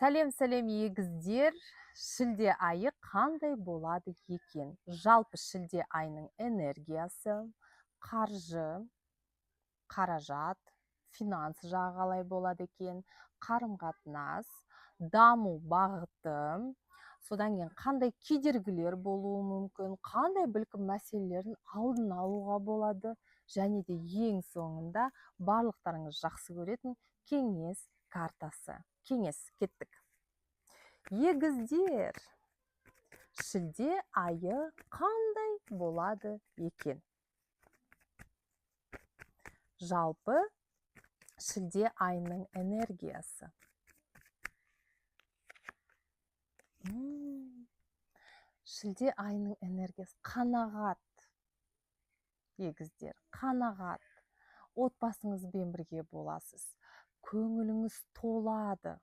Сәлем егіздер. Шілде айы қандай болады екен? Жалпы шілде айының энергиясы, қаржы, қаражат, финанс жағы қалай болады екен? Қарым-қатынас, даму бағыты, содан кейін қандай кедергілер болуы мүмкін, қандай білкім мәселелерін алдын алуға болады, және де ең соңында барлықтарыңыз жақсы көретін кеңес картасы. Кеңес, кеттік. Егіздер, шілде айы қандай болады екен? Жалпы шілде айының энергиясы. Шілде айының энергиясы қанағат. Егіздер, қанағат. Отбасыңызбен бірге боласыз. Көңіліңіз толады.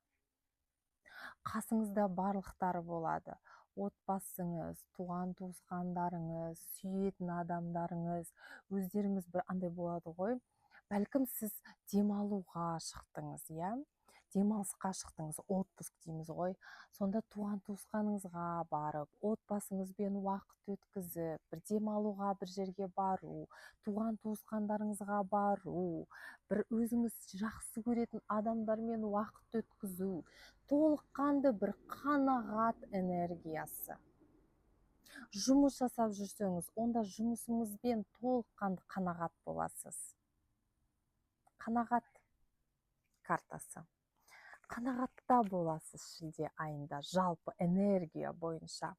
Қасыңызда барлықтары болады. Отбасыңыз, туған туысқандарыңыз, сүйетін адамдарыңыз, өздеріңіз бір андай болады ғой. Бәлкім сіз демалуға шықтыңыз, иә? Демалысқа шықтыңыз, отпуск дейміз ғой. Сонда туған туысқаныңызға барып, отбасыңызбен уақыт өткізіп, бір демалуға бір жерге бару, туған туысқандарыңызға бару, бір өзіңіз жақсы көретін адамдармен уақыт өткізу, толыққанды бір қанағат энергиясы. Жұмыс жасап жүрсеңіз, онда жұмысыңызбен толыққанды қанағат боласыз. Қанағат картасы. Қанағатта боласыз шілде айында, жалпы энергия бойынша.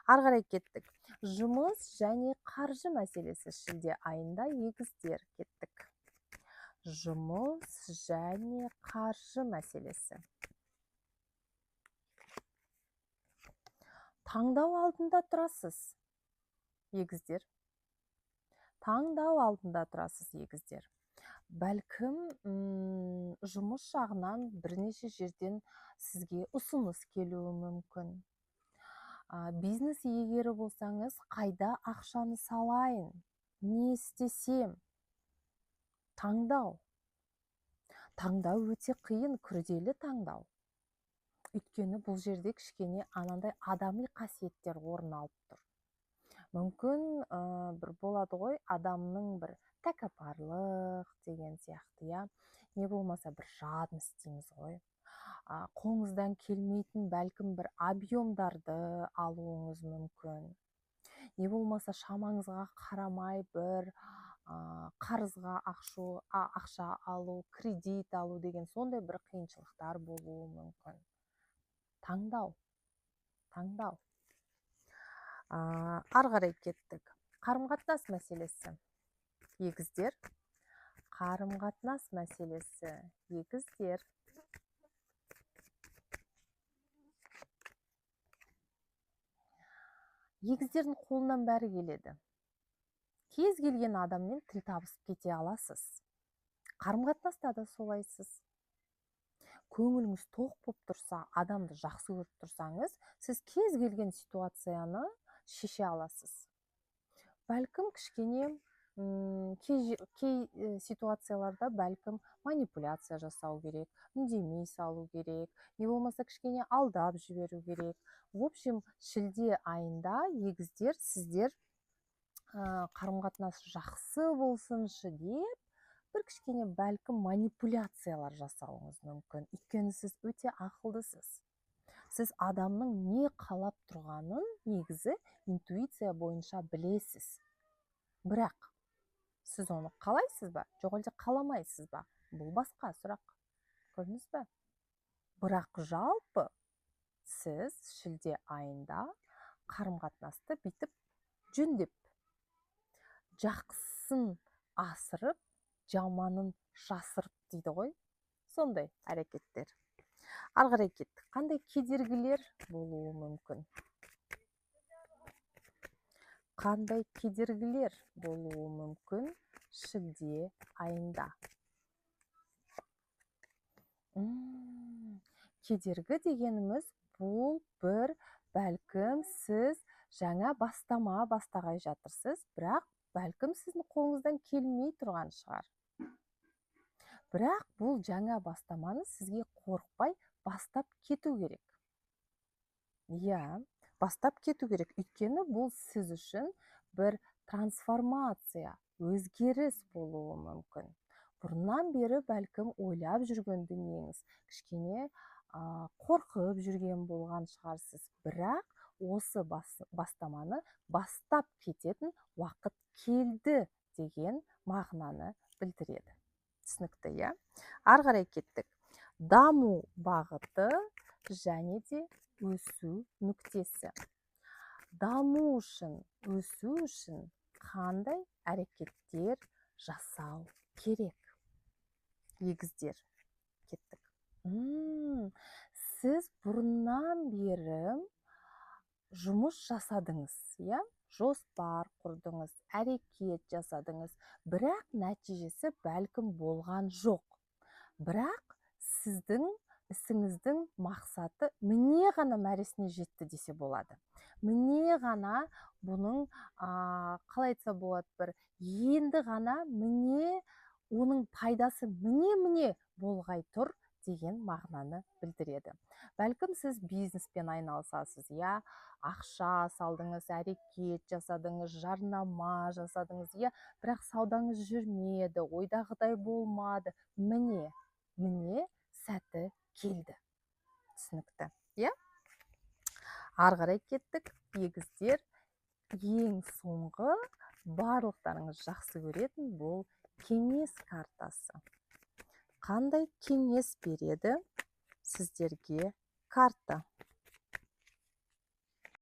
Ары қарай кеттік. Жұмыс және қаржы мәселесі шілде айында, егіздер, кеттік. Жұмыс және қаржы мәселесі. Таңдау алдында тұрасыз, егіздер. Таңдау алдында тұрасыз, егіздер. Бәлкім жұмыс жағынан бірнеше жерден сізге ұсыныс келуі мүмкін. Бизнес егері болсаңыз, қайда ақшаны салайын, не істесем? Таңдау. Таңдау өте қиын, күрделі таңдау. Өйткені бұл жерде кішкене анандай адами қасиеттер орын алып тұр. Мүмкін бір болады ғой, адамның бір тәкаппарлық деген сияқты, я не болмаса бір жадность дейміз ғой. Қолыңыздан келмейтін бәлкім бір объемдарды алуыңыз мүмкін. Не болмаса шамаңызға қарамай бір қарызға ақша алу, кредит алу деген сондай бір қиыншылықтар болуы мүмкін. Таңдау. Ары қарай кеттік. Қарым-қатынас мәселесі. Егіздер. Қарым-қатынас мәселесі. Егіздер. Егіздердің қолынан бәрі келеді. Кез келген адаммен тіл табысып кете аласыз. Қарым-қатынаста да солайсыз. Көңіліңіз тоқ болып тұрса, адамды жақсы көріп тұрсаңыз, сіз кез келген ситуацияны шеше аласыз. Бәлкім кішкене кей ситуацияларда бәлкім манипуляция жасау керек, үндемей салу керек, не болмаса кішкене алдап жіберу керек. В общем, шілде айында, егіздер, сіздер қарым-қатынас жақсы болсыншы деп, бір кішкене бәлкім манипуляциялар жасауыңыз мүмкін. Өйткені сіз өте ақылдысыз. Сіз адамның не қалап тұрғанын негізі интуиция бойынша білесіз. Бірақ сіз оны қалайсыз ба? Жоқ әлде қаламайсыз ба? Бұл басқа сұрақ. Көрдіңіз бе? Бірақ жалпы сіз шілде айында қарым-қатынасты бүйтіп жөндеп, жақсысын асырып, жаманын жасырып дейді ғой. Сондай әрекеттер. Ары қарай кеттік. Қандай кедергілер болуы мүмкін? Қандай кедергілер болуы мүмкін шілде айында? Кедергі дегеніміз бұл бір бәлкім сіз жаңа бастама бастағай жатырсыз, бірақ бәлкім сіздің қолыңыздан келмей тұрған шығар. Бірақ бұл жаңа бастаманы сізге қорықпай бастап кету керек. Иә, бастап кету керек. Өйткені бұл сіз үшін бір трансформация, өзгеріс болуы мүмкін. Бұрыннан бері бәлкім ойлап жүрген дүниеңіз кішкене қорқып жүрген болған шығарсыз. Бірақ осы бастаманы бастап кететін уақыт келді деген мағынаны білдіреді. Түсінікті, иә? Ары қарай кеттік. Даму бағыты және де өсу нүктесі. Даму үшін, өсу үшін қандай әрекеттер жасау керек? Егіздер, кеттік. Сіз бұрыннан бері жұмыс жасадыңыз, иә? Жоспар құрдыңыз, әрекет жасадыңыз, бірақ нәтижесі бәлкім болған жоқ. Бірақ сіздің ісіңіздің мақсаты міне ғана мәресіне жетті десе болады. Міне ғана бұның, қалай айтса болады, бір енді ғана міне оның пайдасы міне болғай тұр деген мағынаны білдіреді. Бәлкім сіз бизнеспен айналысасыз, иә? Ақша салдыңыз, әрекет жасадыңыз, жарнама жасадыңыз, иә? Бірақ саудаңыз жүрмеді, ойдағыдай болмады. Міне сәті келді. Түсінікті, иә? Ары қарай кеттік. Егіздер, ең соңғы барлықтарыңыз жақсы көретін бұл кеңес картасы. Қандай кеңес береді сіздерге карта?